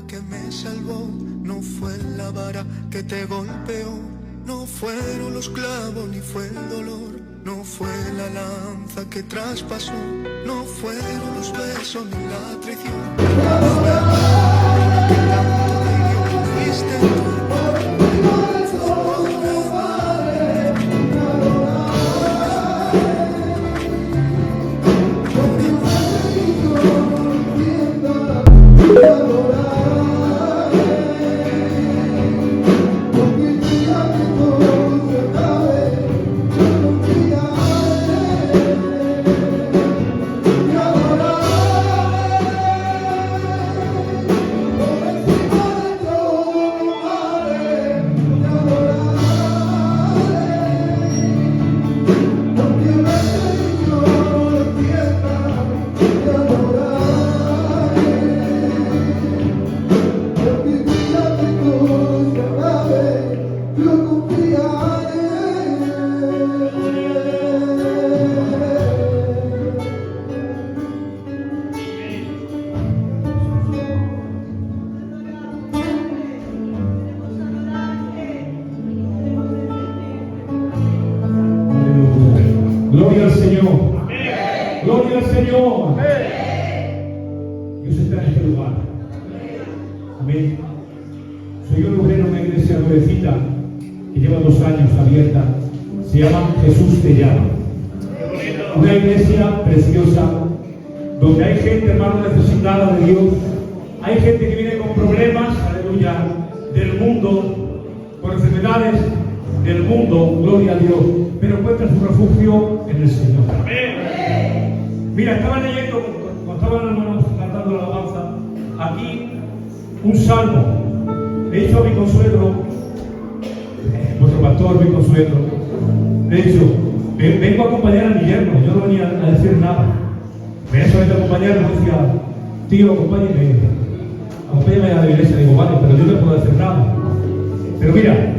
que me salvó no fue la vara que te golpeó, no fueron los clavos ni fue el dolor, no fue la lanza que traspasó, no fueron los besos ni la traición, no fue la que tanto te hirió, fuiste tú. Gloria al Señor. Amén. Gloria al Señor. Amén. Dios está en este lugar. Amén. Soy un obrero en una iglesia nuevecita que lleva 2 años abierta. Se llama Jesús te llama. Una iglesia preciosa donde hay gente, hermano, necesitada de Dios. Hay gente que viene con problemas, aleluya, del mundo, con enfermedades del mundo, gloria a Dios, pero encuentra su refugio en el Señor. Amén. Mira, estaba leyendo, cuando estaban los hermanos cantando la alabanza, aquí un salmo. Le he dicho a mi consuegro, vuestro pastor, mi consuegro, le he dicho, vengo a acompañar a mi yerno, yo no venía a decir nada. Venía solamente a acompañarlo, me decía, tío, acompáñame a la iglesia. Digo, vale, pero yo no puedo hacer nada. Pero mira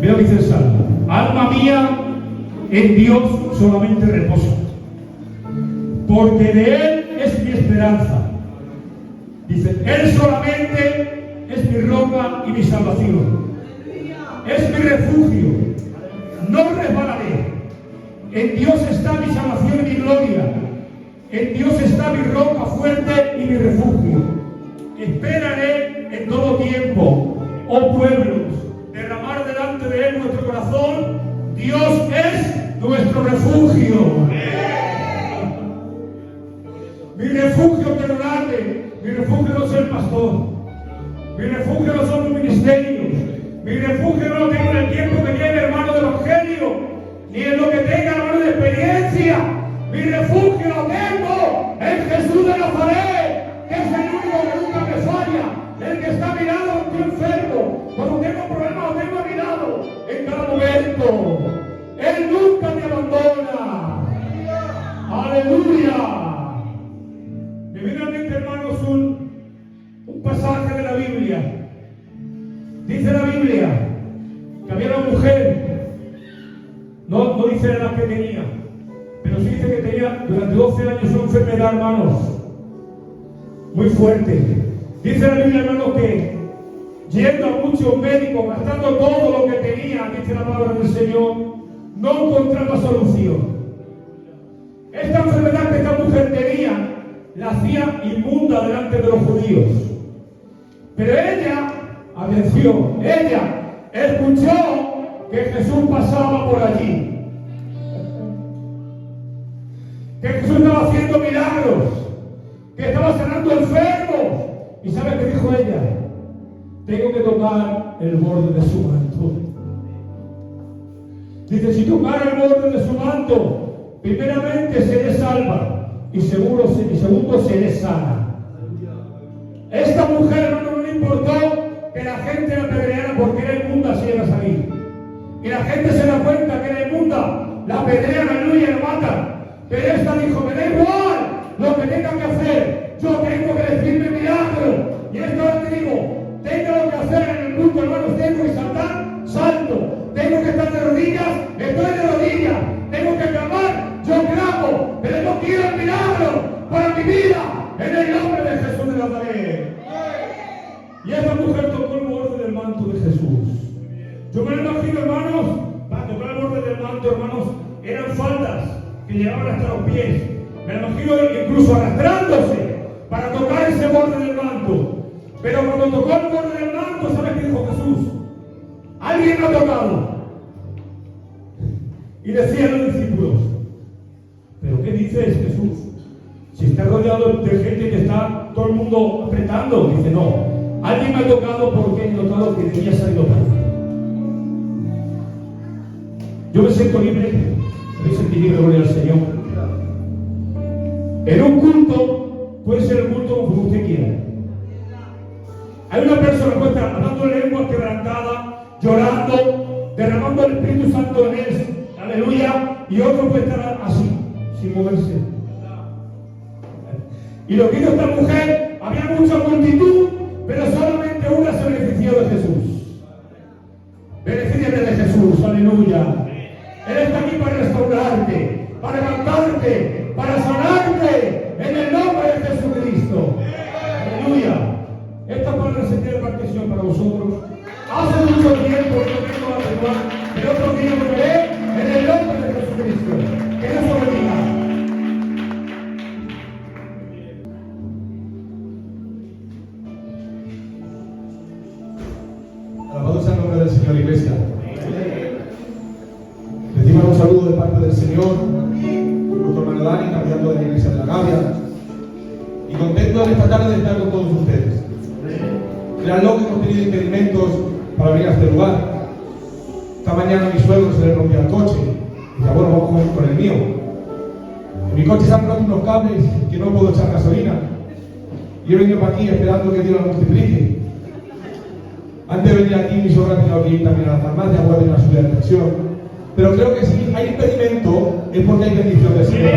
lo que dice el Salmo: alma mía, en Dios solamente reposa, porque de Él es mi esperanza. Dice, Él solamente es mi roca y mi salvación, es mi refugio, no resbalaré. En Dios está mi salvación y mi gloria, en Dios está mi roca fuerte y mi refugio. Esperaré en todo tiempo, oh pueblos, derramar delante de Él nuestro corazón. Dios es nuestro refugio. Mi refugio que no late, mi refugio no es el pastor, mi refugio no son los ministerios, mi refugio no lo tengo en el tiempo que viene, hermano, del Evangelio, ni en lo que tenga, hermano, de experiencia. Mi refugio lo tengo en Jesús de Nazaret, que es el único que nunca me falla, el que está a mi lado cuando estoy enfermo, cuando tengo problemas lo tengo a mi lado en cada momento. Él nunca me abandona. Aleluya. Me viene a mente, hermanos, un pasaje de la Biblia. Dice la Biblia que había una mujer, no dice la edad que tenía, pero sí dice que tenía durante 12 años una enfermedad, hermanos, muy fuerte. Dice la Biblia, hermanos, que yendo a muchos médicos, gastando todo lo que tenía, dice la palabra del Señor, no encontraba solución. Esta enfermedad que esta mujer tenía la hacía inmunda delante de los judíos. Pero ella, atención, ella escuchó que Jesús pasaba por allí, que Jesús estaba haciendo milagros, que estaba sanando enfermos. ¿Y sabe qué dijo ella? Tengo que tocar el borde de su manto. Dice, si tocara el borde de su manto, primeramente seré salva y segundo seré sana. Esta mujer, hermano, no le importó que la gente la apedreara porque era inmunda si iba a salir. Y la gente se da cuenta que era inmunda, la apedrean, aleluya, y la matan. Pero esta dijo, me da igual lo que tenga que hacer, yo tengo que decirme milagro. Y esto ahora te digo, tengo que hacer en el culto, hermanos, tengo que saltar, salto. Tengo que estar de rodillas, estoy de rodillas. Tengo que clamar, yo clamo. Pero no quiero el milagro para mi vida, en el nombre de Jesús de Nazaret. Y esa mujer tocó el borde del manto de Jesús. Yo me lo imagino, hermanos, para tocar el borde del manto, hermanos, eran faldas que llegaban hasta los pies. Me lo imagino incluso arrastrándose para tocar ese borde del manto. Pero cuando tocó el borde del manto, ¿sabes qué dijo Jesús? Alguien lo ha tocado. Y decían los discípulos, ¿pero qué dices, Jesús? Si está rodeado de gente que está todo el mundo apretando. Dice, no, alguien me ha tocado porque he notado que debía ser tocado. Yo me siento libre, me sentí libre, gloria al Señor. En un culto, puede ser el culto como usted quiera. Hay una persona que está hablando en lengua quebrantada, llorando, derramando el Espíritu Santo en él, aleluya, y otro puede estar así, sin moverse. Y lo que hizo esta mujer, había mucha multitud, pero solamente una se benefició de Jesús. Benefíciate de Jesús, aleluya. Él está aquí para restaurarte, para levantarte, para sanarte, en el nombre de Jesucristo. Aleluya. Esta palabra se tiene partición para vosotros. Hace mucho tiempo que no vengo a afirmar, pero otro día lo veré en el nombre de Jesucristo. Que Dios os bendiga. Alabado sea el nombre del Señor, iglesia. Reciban un saludo de parte del Señor, nuestro hermano Dani, cambiando de la iglesia de la Gavia. Y contento en esta tarde de estar con todos ustedes. Créanlo que hemos tenido impedimentos para venir a este lugar. Esta mañana a mi suegro se le rompía el coche. Y dice, bueno, vamos con el mío. En mi coche se han roto unos cables que no puedo echar gasolina. Y he venido para aquí esperando que Dios lo multiplique. Antes de venir aquí, mi suegra ha tenido que ir también a la farmacia, voy a tener una subida de presión. Pero creo que si hay impedimento es porque hay bendición del Señor.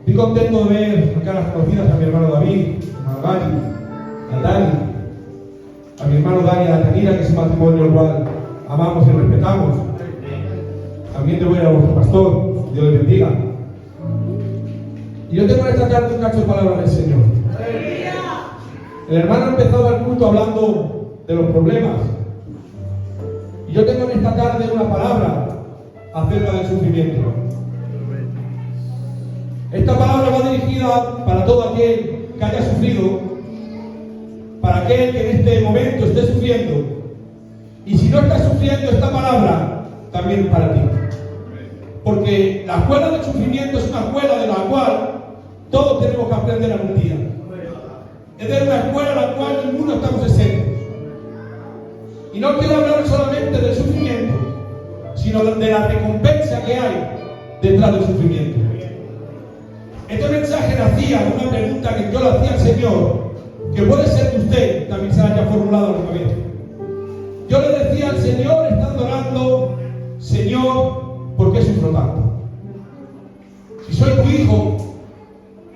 Estoy contento de ver a caras conocidas a mi hermano David, a Gary, a Dani, a mi hermano Dani, a Tanira, que es un matrimonio el cual amamos y respetamos. También te voy a vuestro pastor, Dios les bendiga. Y yo tengo en esta tarde un cacho de palabras del Señor. El hermano ha empezado el culto hablando de los problemas. Y yo tengo en esta tarde una palabra acerca del sufrimiento. Esta palabra va dirigida para todo aquel que haya sufrido, para aquel que en este momento esté sufriendo. Y si no está sufriendo, esta palabra también es para ti. Porque la escuela del sufrimiento es una escuela de la cual todos tenemos que aprender algún día. Es de una escuela en la cual ninguno estamos exentos. Y no quiero hablar solamente del sufrimiento, sino de la recompensa que hay detrás del sufrimiento. Este mensaje nacía de una pregunta que yo le hacía al Señor, que puede ser que usted también se haya formulado alguna vez. Yo le decía al Señor, estando orando, Señor, ¿por qué sufro tanto? Si soy tu hijo,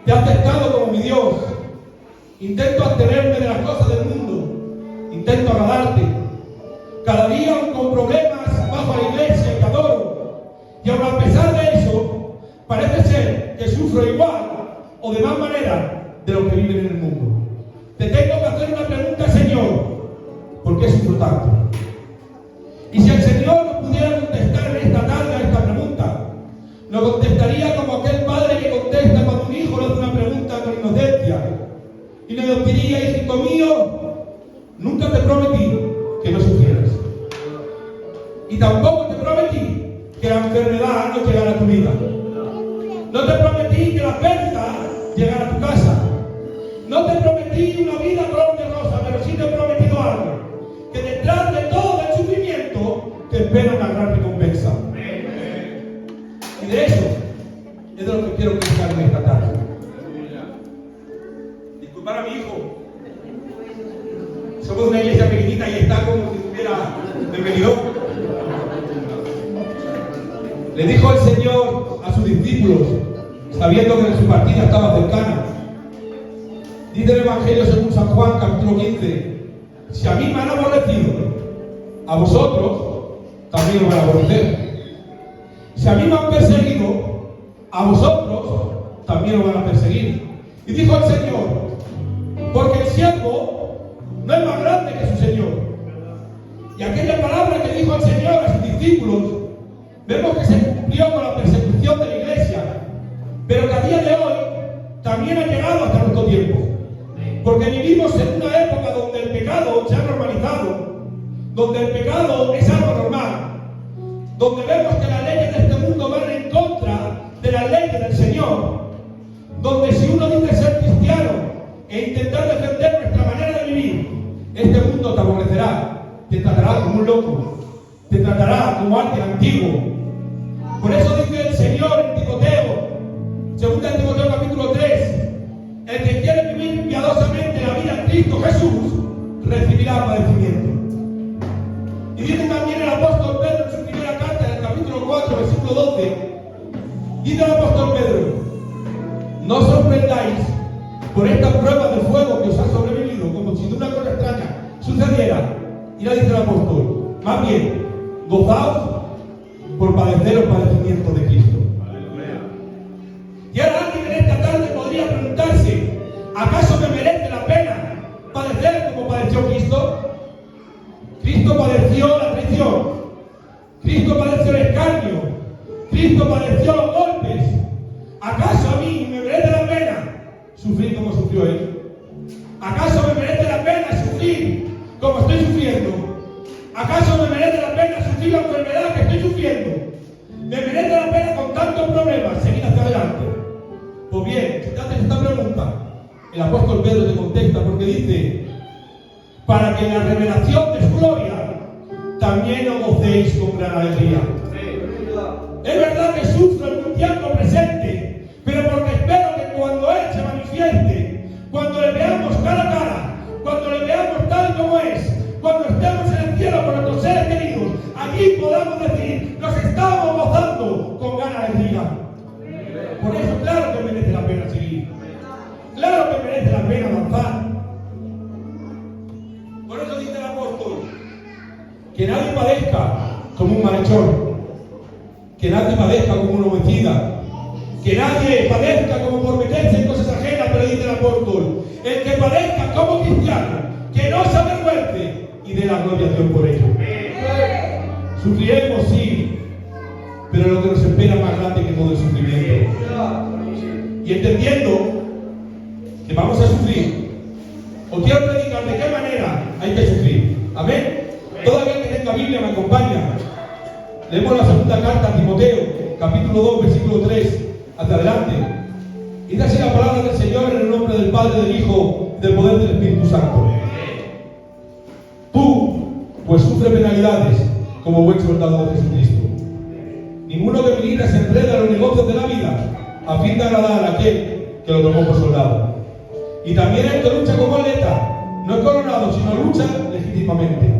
te he aceptado como mi Dios, intento abstenerme de las cosas del mundo, intento agradarte. Cada día con problemas bajo a la iglesia y te adoro. Y aun a pesar de eso, parece ser que sufro igual o de más manera de los que viven en el mundo. Te tengo que hacer una pregunta, Señor, ¿por qué sufro tanto? Y si el Señor nos pudiera contestar en esta tarde a esta pregunta, nos contestaría como aquel padre que contesta cuando un hijo le hace una pregunta con inocencia. Y le diría, hijito mío, nunca te prometí que no sufrieras. Y tampoco te prometí que la enfermedad no llegara a tu vida. No te prometí que la pérdida llegara a tu casa. No te prometí una vida color de rosa, pero sí te he prometido algo. Que detrás de todo el sufrimiento te espera una gran recompensa. Y de eso es de lo que quiero explicarme esta tarde. Disculpar a mi hijo. Somos una iglesia pequeñita y está como si estuviera de venidor. Le dijo el Señor a sus discípulos, sabiendo que su partida estaba cercana. Dice el Evangelio según San Juan, capítulo 15, si a mí me han aborrecido, a vosotros también os van a aborrecer. Si a mí me han perseguido, a vosotros también os van a perseguir. Y dijo el Señor, porque el siervo no es más grande que su Señor. Y aquella palabra que dijo el Señor a sus discípulos, vemos que se cumplió con la persecución de la iglesia, pero que a día de hoy también ha llegado hasta nuestro tiempo. Porque vivimos en una época donde el pecado se ha normalizado, donde el pecado es algo normal, donde vemos que las leyes de este mundo van en contra de las leyes del Señor, donde si uno dice ser cristiano e intentar defender nuestra manera de vivir, este mundo te aborrecerá, te tratará como un loco, te tratará como alguien antiguo. Por eso dice el Señor en Timoteo, 2 Timoteo capítulo 3, el que quiere vivir piadosamente la vida en Cristo Jesús, recibirá padecimiento. Y dice también el apóstol Pedro en su primera carta, en el capítulo 4, versículo 12, dice el apóstol Pedro, no os sorprendáis por esta prueba de fuego que os ha sobrevenido, como si de una cosa extraña sucediera. Y le dice el apóstol, más bien, gozaos por padecer los padecimientos de Cristo. Y ahora alguien en esta tarde podría preguntarse, ¿acaso me merece la pena padecer como padeció Cristo? Cristo padeció la traición, Cristo padeció el escarnio, Cristo padeció los golpes. ¿Acaso a mí me merece la pena sufrir como sufrió Él? ¿Acaso me merece la pena sufrir como estoy sufriendo? ¿Acaso me merece la pena sufrir la enfermedad que estoy sufriendo? ¿Me merece la pena con tantos problemas seguir hacia adelante? Pues bien, si te haces esta pregunta, el apóstol Pedro te contesta porque dice, para que en la revelación de su gloria también os gocéis con gran alegría. Es verdad que sufro en un tiempo presente, pero porque espero que cuando Él se manifieste, cuando le veamos cara a cara, cuando le veamos tal como es, cuando estemos en el cielo con nuestros seres queridos, allí podamos decir, nos estamos gozando con gran alegría. Por eso, claro que merece la pena seguir. Claro que merece la pena avanzar. Por eso dice el apóstol, que nadie padezca como un malhechor, que nadie padezca como un homicida, que nadie padezca como por meterse en cosas ajenas, pero dice el apóstol, el que padezca como cristiano, que no se avergüence y dé la gloria a Dios por ello. Sufriremos, sí, pero lo que nos espera es más grande que todo el sufrimiento. Y entendiendo que vamos a sufrir, os quiero predicar de qué manera hay que sufrir. Amén. Todo aquel que tenga Biblia me acompaña. Leemos la segunda carta a Timoteo, capítulo 2, versículo 3, hasta adelante. Y dice así la palabra del Señor en el nombre del Padre, del Hijo y del poder del Espíritu Santo. Tú, pues sufre penalidades como buen soldado de Jesucristo. Ninguno que milita se enreda en los negocios de la vida a fin de agradar a aquel que lo tomó por soldado. Y también el que lucha como atleta no es coronado, sino lucha legítimamente.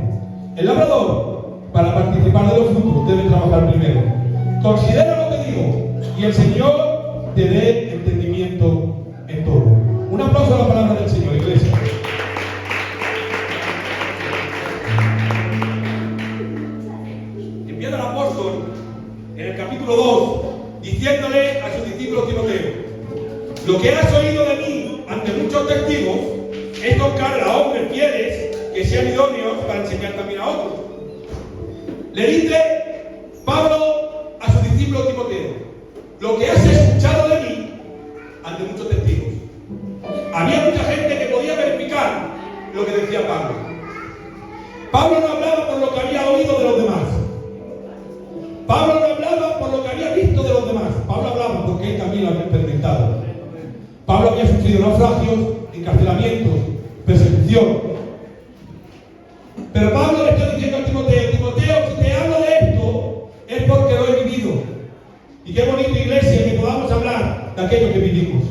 El labrador, para participar de los frutos, debe trabajar primero. Considera lo que digo, y el Señor te dé entendimiento en todo. Un aplauso a la palabra del Señor, iglesia. Empieza el apóstol en el capítulo 2, diciéndole a sus discípulos Timoteo, lo que has oído de mí ante muchos testigos, esto encarga a hombres fieles que sean idóneos para enseñar también a otros. Le dice Pablo a su discípulo Timoteo, lo que has escuchado de mí ante muchos testigos. Había mucha gente que podía verificar lo que decía Pablo. Pablo no hablaba por lo que había oído de los demás. Pablo no hablaba por lo que había visto de los demás. Pablo hablaba porque él también lo había experimentado. Pablo había sufrido naufragios, encarcelamientos, persecución. Pero Pablo le está diciendo a Timoteo, Timoteo, si te hablo de esto, es porque lo he vivido. Y qué bonita iglesia que podamos hablar de aquello que vivimos.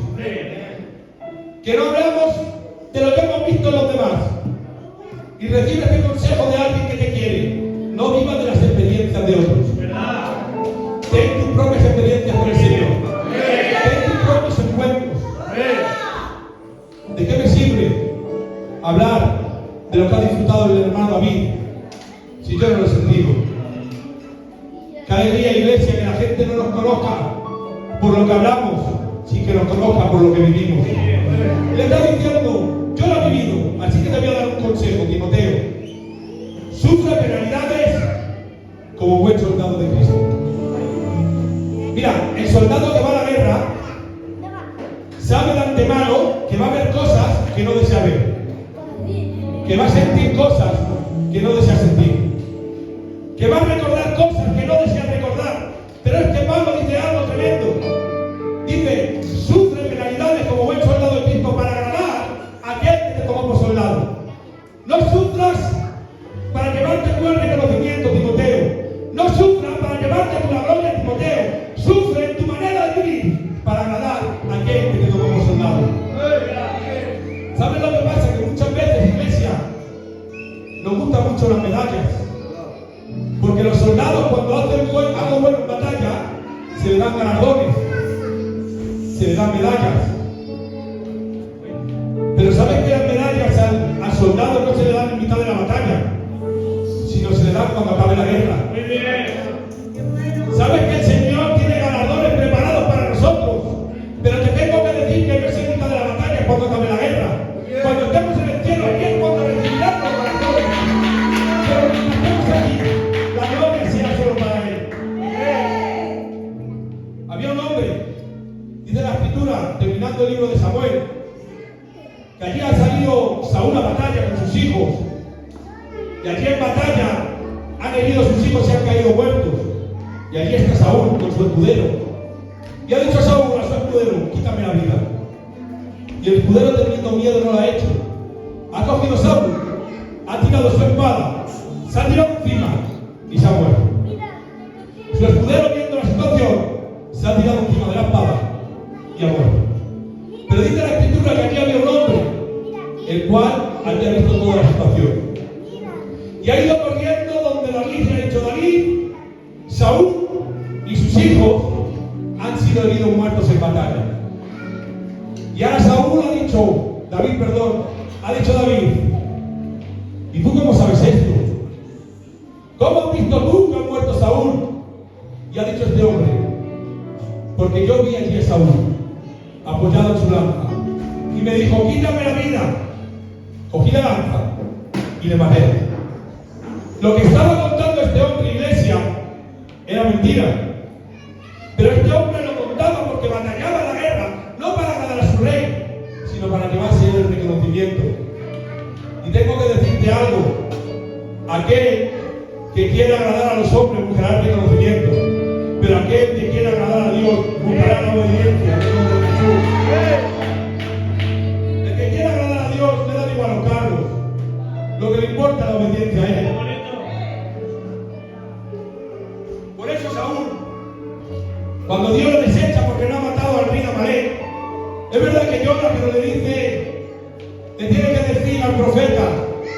Que no hablamos de lo que hemos visto en los demás. Y recibes el consejo de alguien que te quiere. No vivas de las experiencias de otros. Ten tus propias experiencias con el Señor. Ten tus propios encuentros. ¿De qué me sirve hablar de lo que ha disfrutado el hermano David si yo no lo he sentido? Qué alegría, iglesia, que la gente no nos conozca por lo que hablamos, sin que nos conozca por lo que vivimos. Le está diciendo, yo lo he vivido, sabe de antemano que va a haber cosas que no desea ver, que va a sentir cosas que no desea sentir, que va a recordar cosas que no desea recordar. Pero este Pablo dice algo tremendo. Dice, sufre penalidades como buen soldado de Cristo para agradar a aquel que te tomó por soldado. No sufras para llevarte tú el reconocimiento, Timoteo. No sufras para llevarte tú la gloria, Timoteo. Sufre en tu manera de vivir para agradar a aquel que te tomó por soldado. ¿Sabes lo que pasa? Que muchas veces, iglesia, nos gustan mucho las medallas. Porque los soldados, cuando hacen algo bueno en batalla, se les dan galardones, se les dan medallas. Pero ¿sabes que las medallas al soldado no se le dan en mitad de la batalla, sino se le dan cuando acabe la guerra? ¿Sabes que el Señor tiene galardones preparados para nosotros? Pero te tengo que decir que no es en mitad de la batalla, es cuando acabe la guerra. Cuando estemos en el cielo, aquí es cuando recibirán los galardones. Pero mientras estemos aquí, la gloria sea solo para Él. Había un hombre, dice la Escritura, terminando el libro de Samuel, que allí ha salido Saúl a batalla con sus hijos, y allí en batalla han herido a sus hijos y han caído muertos, y allí está Saúl con su escudero, y ha dicho a Saúl, a su escudero, quítame la vida. Y el escudero, teniendo miedo, no lo ha hecho. Ha cogido Saúl, ha tirado su espada, se ha tirado encima y se ha muerto. Su escudero, viendo la situación, se ha tirado encima de la espada y ha muerto. Pero dice la Escritura que aquí había un hombre, el cual había visto toda la situación. Y ha ido corriendo donde David le ha dicho: David, Saúl y sus hijos han sido heridos muertos en batalla. Y ahora Saúl ha dicho, David, ¿y tú cómo sabes esto? ¿Cómo has visto tú que ha muerto Saúl? Y ha dicho este hombre, porque yo vi allí a Saúl apoyado en su lanza, y me dijo: quítame la vida. Cogí la lanza y le maté. Lo que estaba contando este hombre, iglesia, era mentira. Pero este hombre lo contaba porque batallaba la guerra, no para ganar a su rey, sino para llevarse el reconocimiento. Y tengo que decirte algo: aquel que quiere agradar a los hombres buscará el reconocimiento, pero aquel que quiere agradar a Dios buscará la obediencia. El que quiere agradar a Dios le da igual a los cargos, lo que le importa es la obediencia a Él. Por eso Saúl, cuando Dios lo desecha porque no ha matado al rey de Amalek, es verdad que llora, pero le tiene que decir al profeta: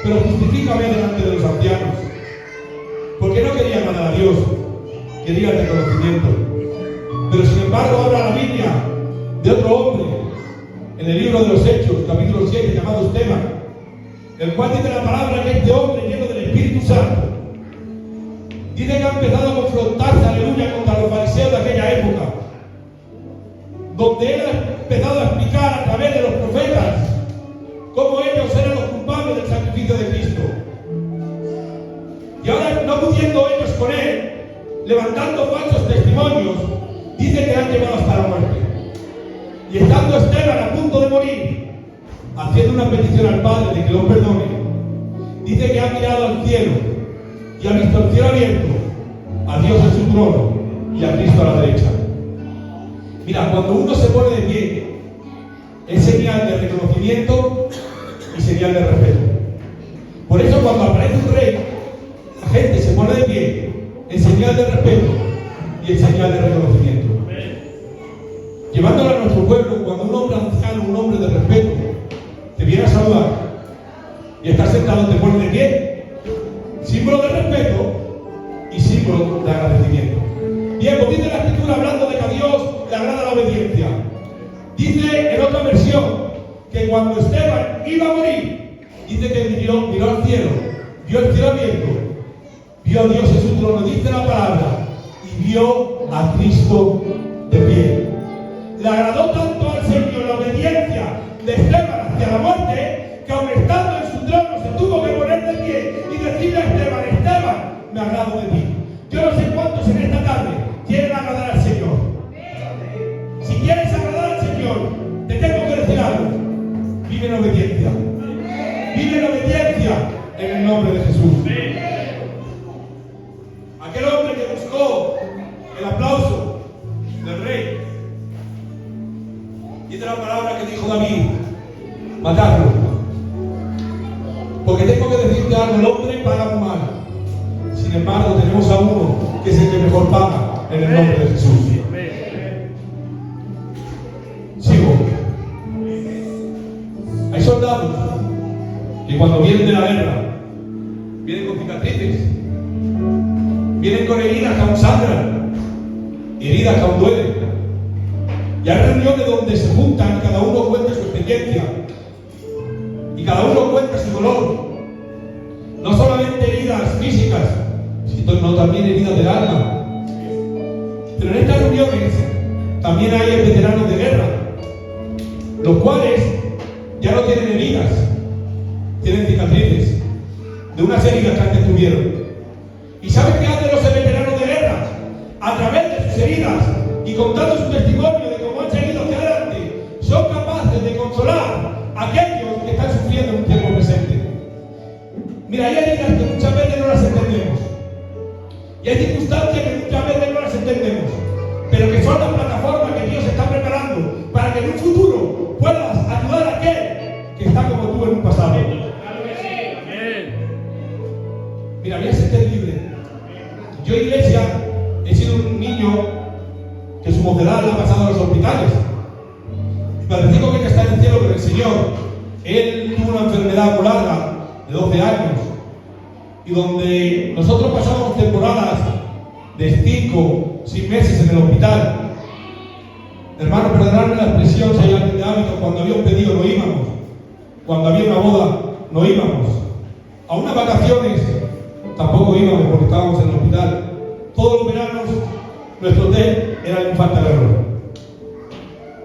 pero justifícame delante de los ancianos. Porque no quería agradar a Dios, quería el reconocimiento. Pero sin embargo habla la Biblia de otro hombre en el libro de los Hechos, capítulo 7, llamado Esteban, el cual dice la palabra que este hombre, lleno del Espíritu Santo, dice que ha empezado a confrontarse, aleluya, contra los fariseos de aquella época, donde él ha empezado a explicar a través de los profetas cómo ellos eran los culpables del sacrificio de Cristo. Y ahora, no pudiendo ellos con él, levantando falsos testimonios, dice que le han llevado hasta la muerte. Y estando Esteban a punto de morir, haciendo una petición al Padre de que lo perdone, dice que ha mirado al cielo y ha visto el cielo abierto, a Dios en su trono y a Cristo a la derecha. Mira, cuando uno se pone de pie, es señal de reconocimiento y señal de respeto. Por eso cuando aparece un rey, la gente se pone de pie en señal de respeto y en señal de reconocimiento. Llevándolo a nuestro pueblo, cuando un hombre anciano, un hombre de respeto, te viene a saludar y estás sentado, te pones de pie, símbolo de respeto y símbolo de agradecimiento. Bien, pues dice la Escritura, hablando de que a Dios le agrada la obediencia. Dice en otra versión que cuando Esteban iba a morir, dice que miró al cielo, vio el cielo abierto, vio a Dios en su trono, dice la palabra, y vio a Cristo de pie. Le agradó tanto al Señor la obediencia de Esteban hacia la muerte, que aun estando en su trono se tuvo que poner de pie y decirle a Esteban: Esteban, me agrado de ti. Yo no sé cuántos en esta tarde quieren agradar al Señor. Si quieres agradar al Señor, te tengo Vive en obediencia. Vive en obediencia en el nombre de Jesús. Aquel hombre que buscó el aplauso del rey. Dice la palabra que dijo David: matadlo. Porque tengo que decirte algo, el hombre paga muy mal. Sin embargo, tenemos a uno que es el que mejor paga en el nombre de Jesús. Sigo. Hay soldados que cuando vienen de la guerra vienen con cicatrices, vienen con heridas que aún sangran, heridas que aún duelen. Y hay reuniones donde se juntan y cada uno cuenta su experiencia y cada uno cuenta su dolor. No solamente heridas físicas, sino también heridas del alma. Pero en estas reuniones también hay veteranos de guerra, los cuales ya no tienen heridas, tienen cicatrices de unas heridas que antes tuvieron. ¿Y saben qué hacen los veteranos de guerra? A través de sus heridas y contando su testimonio de cómo han seguido hacia adelante, son capaces de consolar a aquellos que están sufriendo en un tiempo presente. Mira, hay heridas que muchas veces no las entendemos. Y hay circunstancias que muchas veces no las entendemos. Pero que son las plataformas que Dios está preparando para que en un futuro puedas ayudar a aquel que está como tú en un pasado. Mira, voy a ser libre. Yo, iglesia, he sido un niño que su mocedad la ha pasado a los hospitales. Parecido que está en el cielo con el Señor. Él tuvo una enfermedad muy larga de 12 años y donde nosotros pasábamos temporadas de 5, 6 meses en el hospital. Hermano, perdonadme la expresión si hay alguien de hábito, cuando había un pedido no íbamos, cuando había una boda no íbamos, a unas vacaciones tampoco íbamos porque estábamos en el hospital. Todos los veranos nuestro hotel era el Infanta Guerrero.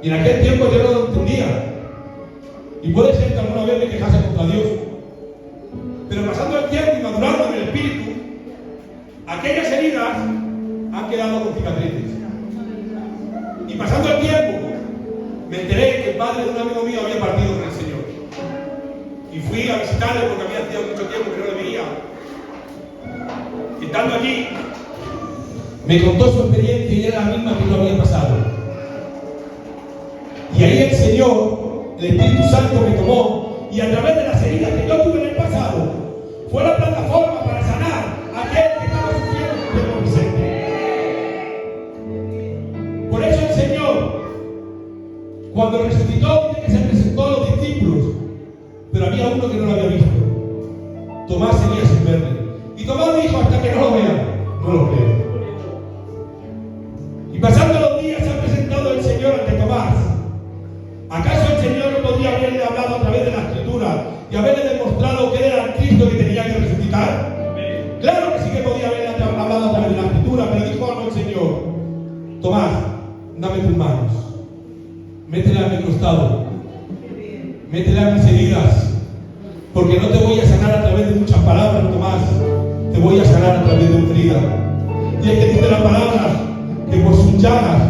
Y en aquel tiempo yo no lo entendía. Y puede ser que alguna vez me quejase contra Dios. Pero pasando el tiempo y madurando en el espíritu, aquellas heridas han quedado con cicatrices. Y pasando el tiempo, me enteré que el padre de un amigo mío había partido con el Señor. Y fui a visitarle porque había hacía mucho tiempo que no le veía. Y estando allí, me contó su experiencia y era la misma que yo había pasado. Y ahí el Señor, el Espíritu Santo me tomó y a través de las heridas que yo tuve en el pasado, fue la plataforma para sanar a aquel que estaba sufriendo en el presente. Por eso el Señor, cuando resucitó, dice que se presentó a los discípulos, pero había uno que no lo había visto. Tomás seguía sin verle. Y Tomás dijo: hasta que no lo vea, no lo creo. Y pasando los días se ha presentado el Señor ante Tomás. ¿Acaso el Señor no podría haberle hablado a través de la Escritura y haberle demostrado que era el Cristo que tenía que resucitar? Claro que sí que podía haberle hablado a través de la Escritura, pero dijo algo el Señor: Tomás, dame tus manos, métela en mi costado, métela en mis heridas, porque no te voy a sanar a través de muchas palabras, Tomás, te voy a sanar a través de una herida. Y es que dice la palabra que por sus llagas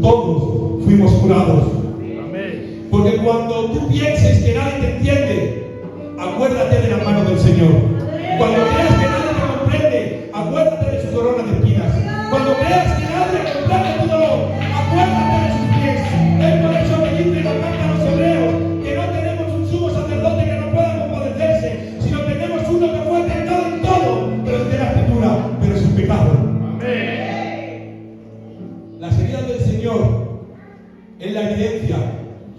todos fuimos curados. Porque cuando tú pienses que nadie te entiende, acuérdate de las manos del Señor. Cuando creas que nadie te comprende, acuérdate de su corona de espinas. Cuando creas que nadie comprende tu dolor, acuérdate de sus pies. Es por eso que dice la carta a los hebreos que no tenemos un sumo sacerdote que no pueda compadecerse, sino tenemos uno que fue tentado en todo, pero es de la Escritura, pero sin pecado. Las heridas del Señor es la evidencia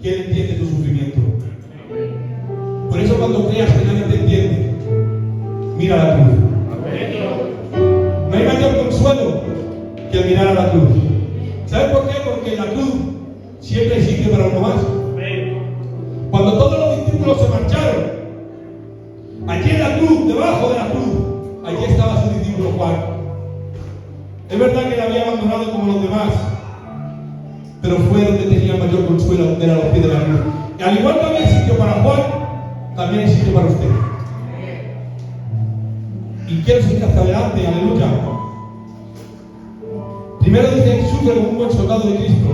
que Él entiende tu sufrimiento. Por eso cuando creas que nadie te entiende, mira la cruz. No hay mayor consuelo que el mirar a la cruz. ¿Sabes por qué? Porque la cruz siempre existe para uno más. Cuando todos los discípulos se marcharon, allí en la cruz, debajo de la cruz, allí estaba su discípulo Juan. Es verdad que le había abandonado como los demás, pero fue donde tenía mayor consuelo, donde era los pies de la cruz. Y al igual que había sitio para Juan, también hay sitio para usted. Y quiero seguir hasta adelante, aleluya. Primero dice que sufre como un buen soldado de Cristo.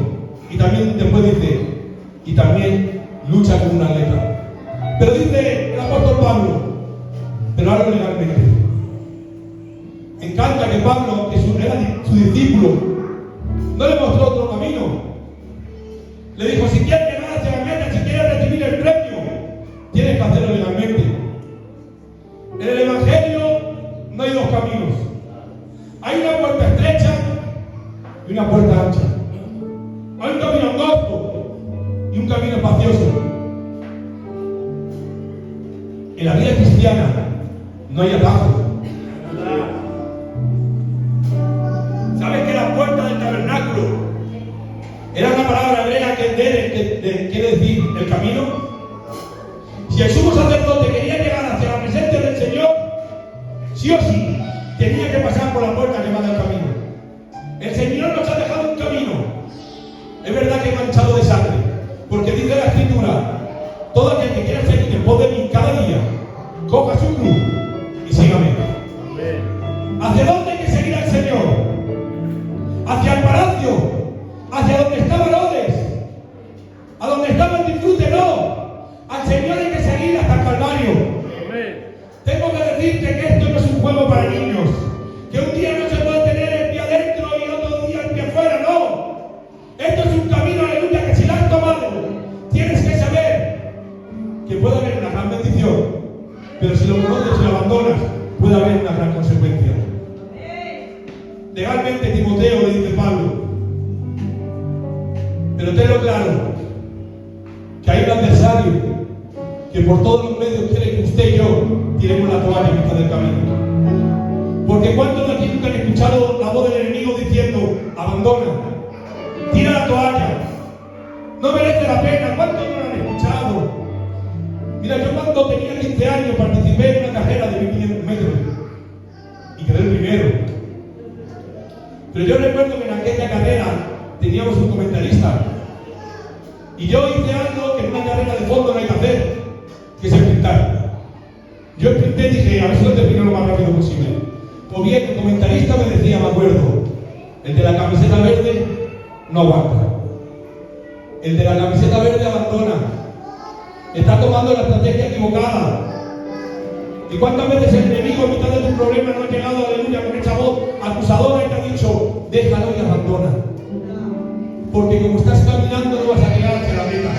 Y también después dice, y también lucha como un atleta. Pero dice el apóstol Pablo, pero algo legalmente. Me encanta que Pablo, que era su discípulo, no le mostró otro camino. Le dijo, si quieres llegar hacia la meta, si quieres recibir el premio, tienes que hacerlo legalmente. En el Evangelio no hay dos caminos. Hay una puerta estrecha y una puerta ancha. Hay un camino angosto y un camino espacioso. En la vida cristiana no hay atajos. ¿Sabes que la puerta del tabernáculo era una palabra griega que quiere decir el camino? Si el sumo sacerdote quería llegar hacia la presencia del Señor, sí o sí tenía que pasar por la puerta que va del camino. El Señor nos ha dejado un camino. Es verdad que manchado de sangre, porque dice la Escritura, todo aquel que quiera seguir en pos de mí cada día, coja su cruz y sígame. ¿Hacia dónde hay que seguir al Señor? ¿Hacia el palacio? ¿Hacia donde estaba Herodes? ¿A donde estaba el disfrute? No. Al Señor hay que seguir hasta el Calvario. Tengo que decirte que esto no es un juego para niños, que un día no se puede tener el pie adentro y otro día el pie afuera, no. Esto es un camino, aleluya, que si lo has tomado, tienes que saber que puede haber una gran bendición, pero si lo conoces y lo abandonas, puede haber una gran consecuencia. Legalmente Timoteo le dice Pablo, pero tenlo claro, que hay un adversario que por todos los medios quiere que usted y yo tiremos la toalla en mitad del camino. Porque ¿cuántos de aquí nunca han escuchado la voz del enemigo diciendo, abandona, tira la toalla, no merece la pena? ¿Cuántos no lo han escuchado? Mira, yo cuando tenía 15 años participé en una carrera de 1500 metros y quedé el primero. Pero yo recuerdo que en aquella carrera teníamos un comentarista y yo hice algo que en una carrera de fondo no hay que hacer, que es sprintar. Yo sprinté y dije, a ver si lo termino lo más rápido posible. O bien, el comentarista me decía, me acuerdo, el de la camiseta verde no aguanta. El de la camiseta verde abandona. Está tomando la estrategia equivocada. ¿Y cuántas veces el enemigo en mitad de tu problema no ha llegado, aleluya, con esa voz acusadora y te ha dicho, déjalo y abandona? Porque como estás caminando no vas a llegar hacia la meta.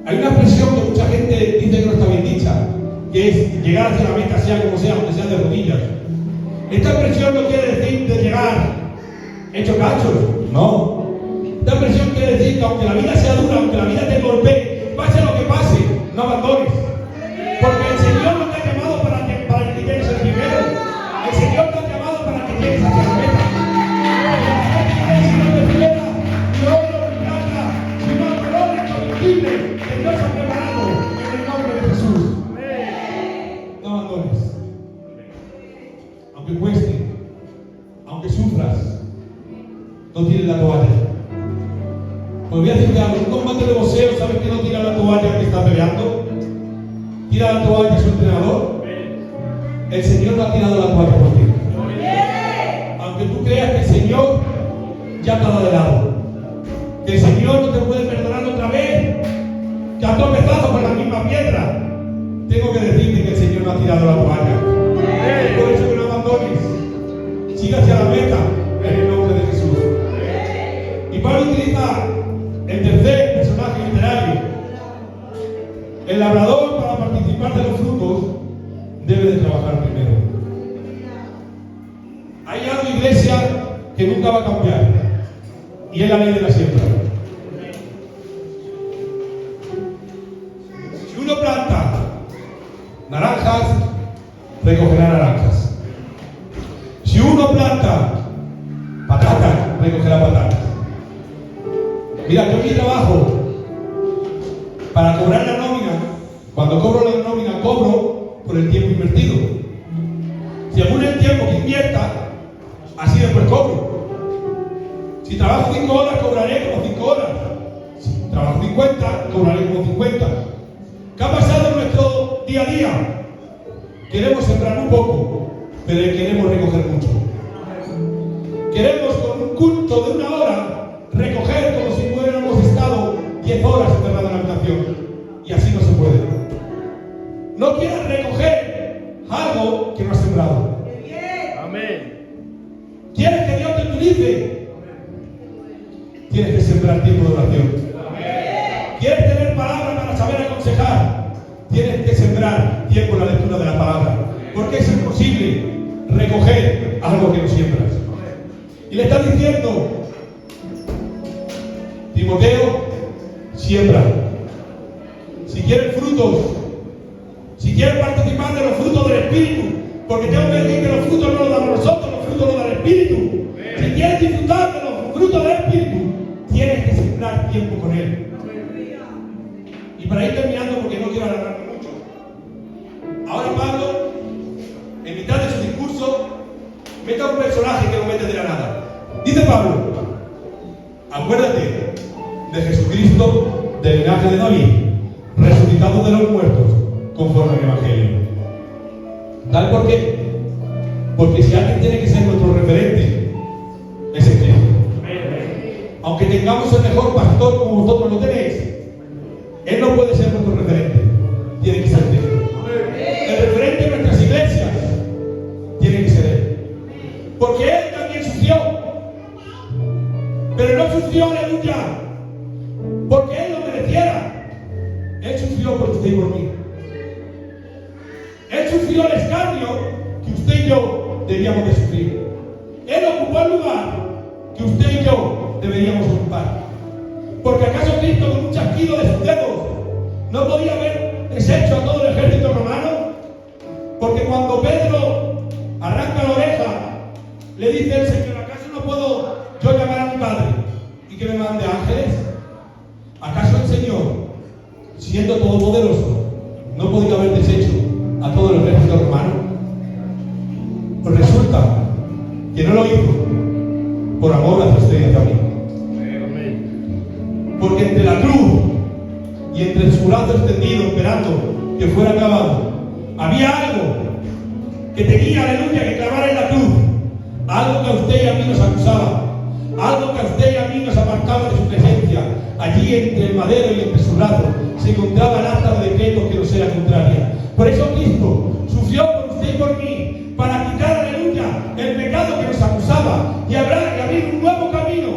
Hay una expresión que mucha gente dice que no está bien dicha, que es llegar hacia la meta, sea como sea, aunque sea de rodillas. Esta expresión no quiere decir de llegar hecho cachos, no. Esta expresión quiere decir que aunque la vida sea dura, aunque la vida te golpee, pase lo que pase, no abandones. Porque el Señor no te ha llamado para que llegues el primero. El Señor te ha llamado para que llegues hacia la meta. Si no te espera, ni oro ni plata, sino el valor incorruptible que Dios ha preparado en el nombre de Jesús. No abandones. Aunque cueste, aunque sufras, no tires la toalla. Pues voy a decirte algo, un combate de boxeo, ¿sabes que no tira la toalla que está peleando? Tira la toalla su entrenador. El Señor no ha tirado la toalla por ti. Aunque tú creas que el Señor ya te ha dado de lado, que el Señor no te puede perdonar otra vez, que has tropezado con la misma piedra, tengo que decirte que el Señor no ha tirado la toalla. Por eso que no abandones, siga hacia la meta en el nombre de Jesús. Y para utilizar el tercer personaje literario, el labrador, para participar de los frutos, debe de trabajar primero. Hay algo, iglesia, que nunca va a cambiar, y es la ley de la siembra. Si uno planta naranjas, recogerá naranjas. Si uno planta patatas, recogerá patatas. Mira, yo mi trabajo para cobrar la nómina, cuando cobro la nómina, cobro por el tiempo invertido. Según el tiempo que invierta, así después cobro. Si trabajo 5 horas, cobraré como 5 horas. Si trabajo 50, cobraré como 50. ¿Qué ha pasado en nuestro día a día? Queremos sembrar un poco, pero queremos recoger mucho. Queremos con un culto de 1 hora recoger como si hubiéramos estado 10 horas encerrados en la habitación. y así no se puede. No quieras recoger algo que no has sembrado. Amén. ¿Quieres que Dios te utilice? Tienes que sembrar tiempo de oración. ¿Quieres tener palabra para saber aconsejar? Tienes que sembrar tiempo en la lectura de la palabra. Porque es imposible recoger algo que no siembras. Y le estás diciendo, Timoteo, siembra. Si quieres frutos, si quieres participar de los frutos del Espíritu, porque tengo que decir que los frutos no los damos nosotros, los frutos los da el Espíritu. Si quieres disfrutar de los frutos del Espíritu, tienes que sembrar tiempo con Él. Y para ir terminando, porque no quiero alargarme mucho, ahora Pablo, en mitad de su discurso, mete a un personaje que lo mete de la nada. Dice Pablo, acuérdate de Jesucristo del linaje de David, resucitado de los muertos, conforme al Evangelio. ¿Tal por qué? Porque si alguien tiene que ser nuestro referente, es el Cristo. Aunque tengamos el mejor pastor como vosotros lo tenéis, Él no puede ser nuestro referente. Tiene que ser Cristo. El referente de nuestras iglesias tiene que ser Él. Porque Él también sufrió. Pero no sufrió, aleluya, porque Él lo mereciera. Él sufrió por usted y por mí. Él sufrió el escarnio que usted y yo debíamos de sufrir. Él ocupó el lugar que usted y yo deberíamos ocupar. Porque acaso Cristo con un chasquido de sus dedos no podía haber deshecho a todo el ejército romano. Porque cuando Pedro arranca la oreja, le dice el Señor, ¿acaso no puedo yo llamar a mi Padre y que me mande ángeles? ¿Acaso el Señor, siendo todopoderoso, no podía haber deshecho a todo el ejército romano? Pues resulta que no lo hizo por amor hacia usted y hacia mí. Porque entre la cruz y entre su brazo extendido esperando que fuera clavado, había algo que tenía, aleluya, que clavar en la cruz. Algo que a usted y a mí nos acusaba, algo que a usted y a mí nos apartaba de su presencia. Allí entre el madero y entre su brazo se encontraba el acta de decreto que nos era contraria. Por eso Cristo sufrió por usted y por mí, para quitar, aleluya, el pecado que nos acusaba y abrir un nuevo camino,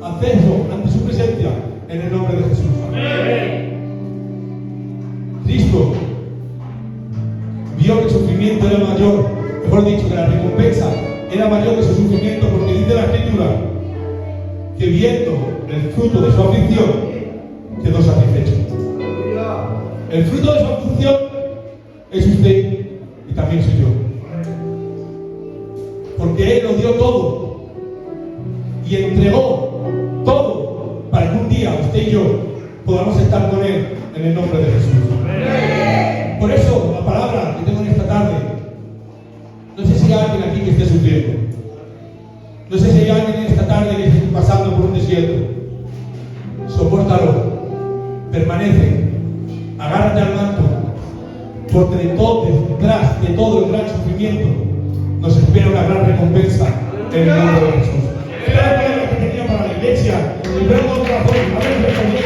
acceso ante su presencia, en el nombre de Jesús. Amén. Cristo vio que el sufrimiento era mayor, mejor dicho, que la recompensa era mayor que su sufrimiento, porque dice la Escritura que viendo el fruto de su aflicción quedó satisfecho. El fruto de su aflicción es usted y también soy yo. Porque Él nos dio todo y entregó todo para que un día usted y yo podamos estar con Él en el nombre de Jesús. Por eso la palabra que tengo en esta tarde, no sé si hay alguien aquí que esté sufriendo, no sé si hay alguien en esta tarde que esté pasando por un desierto. Sopórtalo, permanece, agárrate al manto, porque detrás de todo el gran sufrimiento nos espera una gran recompensa en el nombre de Jesús. Espero que lo que tenía para la iglesia, y luego otra vez, a ver,